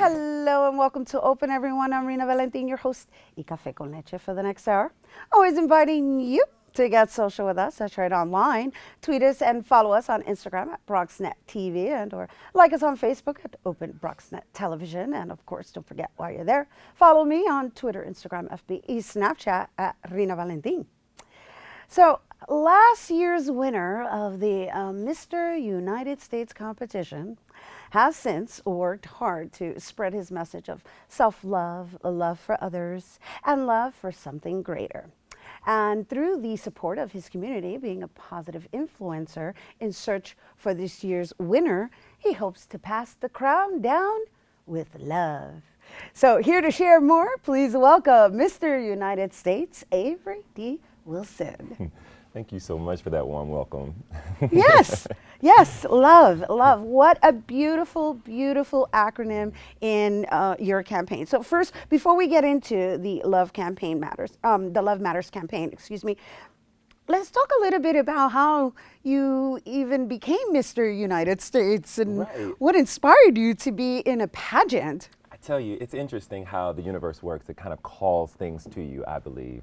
Hello and welcome to Open, everyone. I'm Rina Valentin, your host, y Café con Leche for the next hour. Always inviting you to get social with us. That's right, online. Tweet us and follow us on Instagram at BronxNet TV and or like us on Facebook at Open BronxNet Television. And of course, don't forget while you're there, follow me on Twitter, Instagram, FB, Snapchat at Rina Valentin. So last year's winner of the Mr. United States competition has since worked hard to spread his message of self-love, love for others, and love for something greater. And through the support of his community, being a positive influencer in search for this year's winner, he hopes to pass the crown down with love. So here to share more, please welcome Mr. United States, Avery D. Wilson. Thank you so much for that warm welcome. Yes, yes, love, love. What a beautiful, beautiful acronym in your campaign. So first, before we get into the Love Campaign Matters, the Love Matters campaign, excuse me, let's talk a little bit about how you even became Mr. United States and what inspired you to be in a pageant. I tell you, it's interesting how the universe works. It kind of calls things to you, I believe.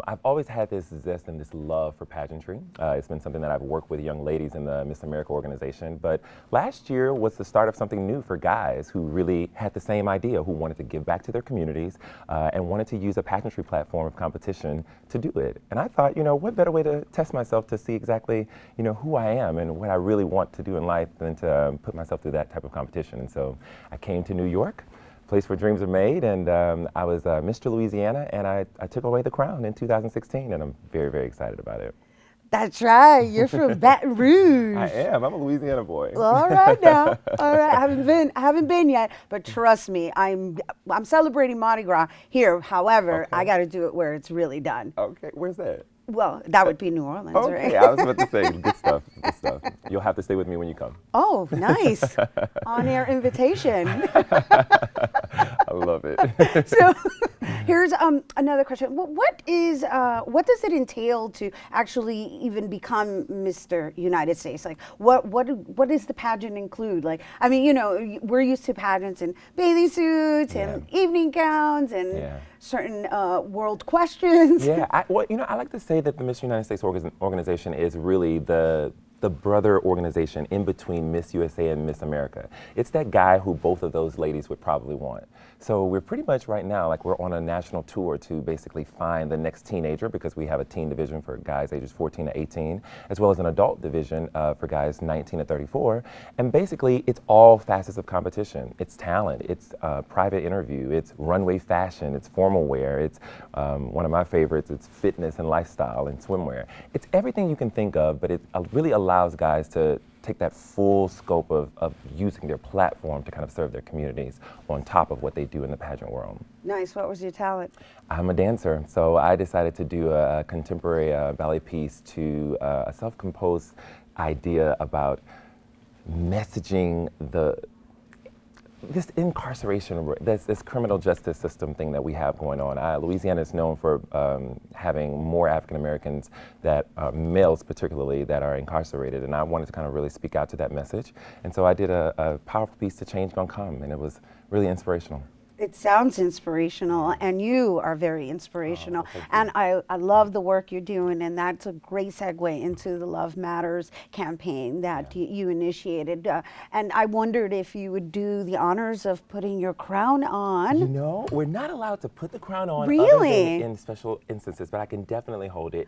I've always had this zest and this love for pageantry. It's been something that I've worked with young ladies in the Miss America organization. But last year was the start of something new for guys who really had the same idea, who wanted to give back to their communities and wanted to use a pageantry platform of competition to do it. And I thought, what better way to test myself to see exactly, who I am and what I really want to do in life than to put myself through that type of competition. And so I came to New York, place where dreams are made, and I was Mr. Louisiana, and I took away the crown in 2016, and I'm very, very excited about it. That's right. You're from Baton Rouge. I am. I'm a Louisiana boy. All right now. All right. I haven't been yet, but trust me, I'm celebrating Mardi Gras here. However, I got to do it where it's really done. Okay. Where's that? Well, that would be New Orleans, right? Okay, I was about to say, good stuff, good stuff. You'll have to stay with me when you come. Oh, nice. On-air invitation. I love it. So here's another question. What does it entail to actually even become Mr. United States? Like, what does the pageant include? Like, I mean, we're used to pageants in bathing suits and evening gowns and certain world questions. Yeah, I like to say that the Miss United States organization is really the brother organization in between Miss USA and Miss America. It's that guy who both of those ladies would probably want. So we're pretty much right now, like we're on a national tour to basically find the next teenager, because we have a teen division for guys ages 14 to 18, as well as an adult division for guys 19 to 34. And basically it's all facets of competition. It's talent, it's private interview, it's runway fashion, it's formal wear, it's one of my favorites, it's fitness and lifestyle and swimwear. It's everything you can think of, but it really allows guys to take that full scope of using their platform to kind of serve their communities on top of what they do in the pageant world. Nice. What was your talent? I'm a dancer, so I decided to do a contemporary ballet piece to a self-composed idea about messaging this incarceration, this criminal justice system thing that we have going on. Louisiana is known for having more African Americans, males particularly, that are incarcerated, and I wanted to kind of really speak out to that message. And so I did a powerful piece to Change Gonna Come, and it was really inspirational. It sounds inspirational, and you are very inspirational. And I love the work you're doing, and that's a great segue into the Love Matters campaign that you initiated. And I wondered if you would do the honors of putting your crown on. We're not allowed to put the crown on really? Other than in special instances, but I can definitely hold it.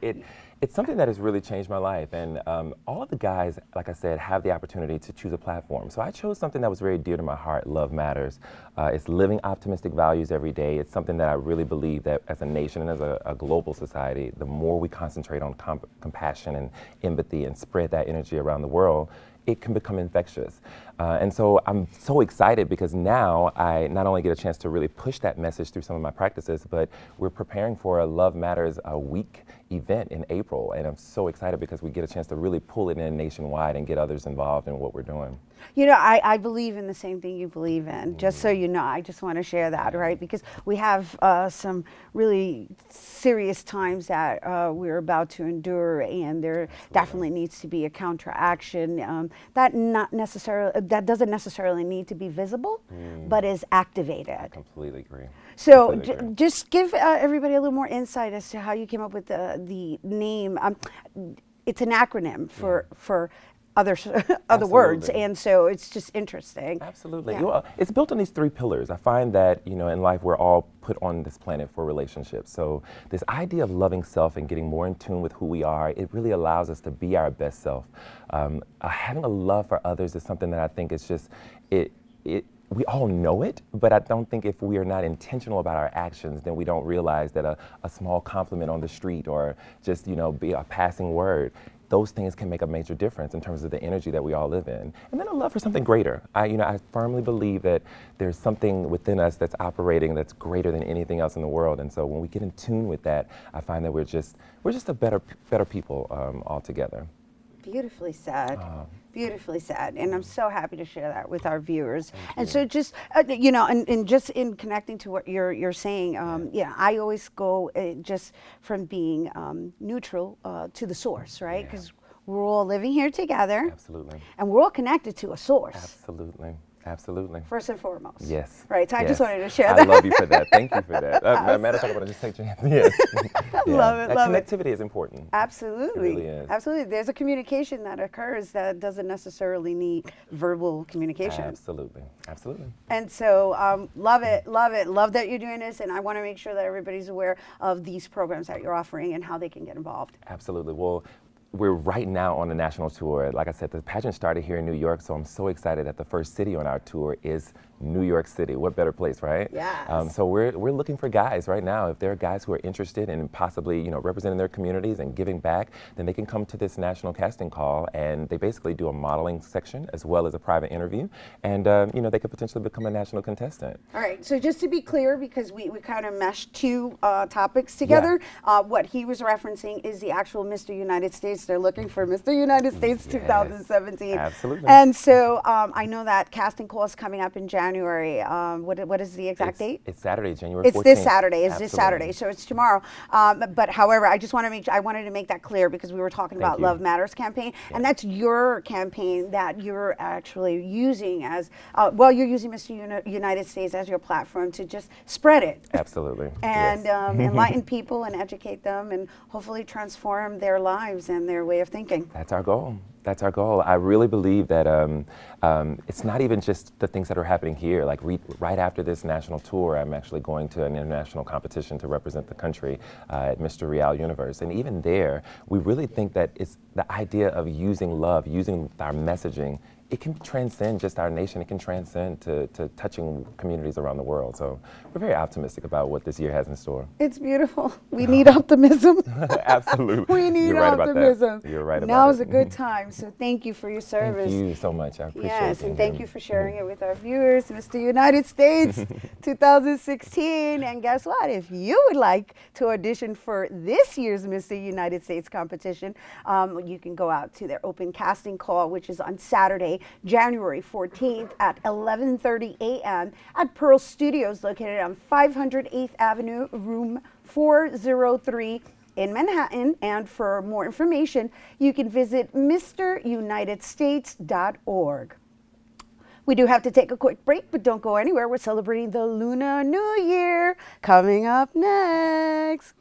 It's something that has really changed my life, and all of the guys, like I said, have the opportunity to choose a platform. So I chose something that was very dear to my heart, Love Matters. It's living optimistic values every day. It's something that I really believe that as a nation and as a global society, the more we concentrate on compassion and empathy and spread that energy around the world, it can become infectious. And so I'm so excited because now I not only get a chance to really push that message through some of my practices, but we're preparing for a Love Matters week event in April. And I'm so excited because we get a chance to really pull it in nationwide and get others involved in what we're doing. I believe in the same thing you believe in, just so you know. I just want to share that, right? Because we have some really serious times that we're about to endure, and there definitely needs to be a counteraction that not necessarily that doesn't necessarily need to be visible, but is activated. Completely agree. So Completely agree. just give everybody a little more insight as to how you came up with the name. It's an acronym for other other words, Absolutely. and so it's just interesting. Absolutely. Yeah. Well, it's built on these three pillars. I find that, in life we're all put on this planet for relationships. So this idea of loving self and getting more in tune with who we are, it really allows us to be our best self. Having a love for others is something that I think is just, we all know it, but I don't think if we are not intentional about our actions, then we don't realize that a small compliment on the street or just, be a passing word, those things can make a major difference in terms of the energy that we all live in. And then a love for something greater. I firmly believe that there's something within us that's operating that's greater than anything else in the world. And so when we get in tune with that, I find that we're just a better people altogether. Beautifully said. Beautifully said. And I'm so happy to share that with our viewers. And so just, and just in connecting to what you're saying, I always go just from being neutral to the source, right? Because we're all living here together. Absolutely. And we're all connected to a source. Absolutely. Absolutely. First and foremost. Yes. Right. So I Yes. just wanted to share that. I love you for that. Thank you for that. Matter of fact, I want to just take your hand. Yes. Love it. That Love it. connectivity is important. Absolutely. It really is. Absolutely. There's a communication that occurs that doesn't necessarily need verbal communication. Absolutely. Absolutely. And so love it, love that you're doing this, and I want to make sure that everybody's aware of these programs that you're offering and how they can get involved. Absolutely. Well, we're right now on a national tour. Like I said, the pageant started here in New York, so I'm so excited that the first city on our tour is New York City. What better place, right? Yes. So we're looking for guys right now. If there are guys who are interested in possibly representing their communities and giving back, then they can come to this national casting call, and they basically do a modeling section as well as a private interview, and they could potentially become a national contestant. All right, so just to be clear, because we kind of meshed two topics together, what he was referencing is the actual Mr. United States. They're looking for Mr. United States 2017. Absolutely. And so I know that casting call is coming up in January. What is the exact date? It's Saturday, January 14th. It's this Saturday. It's this Absolutely. Saturday, so it's tomorrow. But however, I just want to I wanted to make that clear because we were talking about you. Love Matters campaign, and that's your campaign that you're actually using as you're using Mr. United States as your platform to just spread it. Absolutely. And Yes. enlighten people and educate them and hopefully transform their lives and their way of thinking. That's our goal. That's our goal. I really believe that it's not even just the things that are happening here. Like right after this national tour, I'm actually going to an international competition to represent the country at Mr. Real Universe. And even there, we really think that it's the idea of using love, using our messaging. It can transcend just our nation. It can transcend to touching communities around the world. So we're very optimistic about what this year has in store. It's beautiful. We need optimism. Absolutely. We need You're right about that. optimism. You're right about Now it. is a good time. So thank you for your service. Thank you so much. I appreciate it. Yes, and thank you for sharing it with our viewers, Mr. United States 2016. And guess what? If you would like to audition for this year's Mr. United States competition, you can go out to their open casting call, which is on Saturday, January 14th at 11:30 a.m. at Pearl Studios, located on 508th Avenue, room 403 in Manhattan. And for more information, you can visit MrUnitedStates.org. We do have to take a quick break, but don't go anywhere. We're celebrating the Lunar New Year coming up next.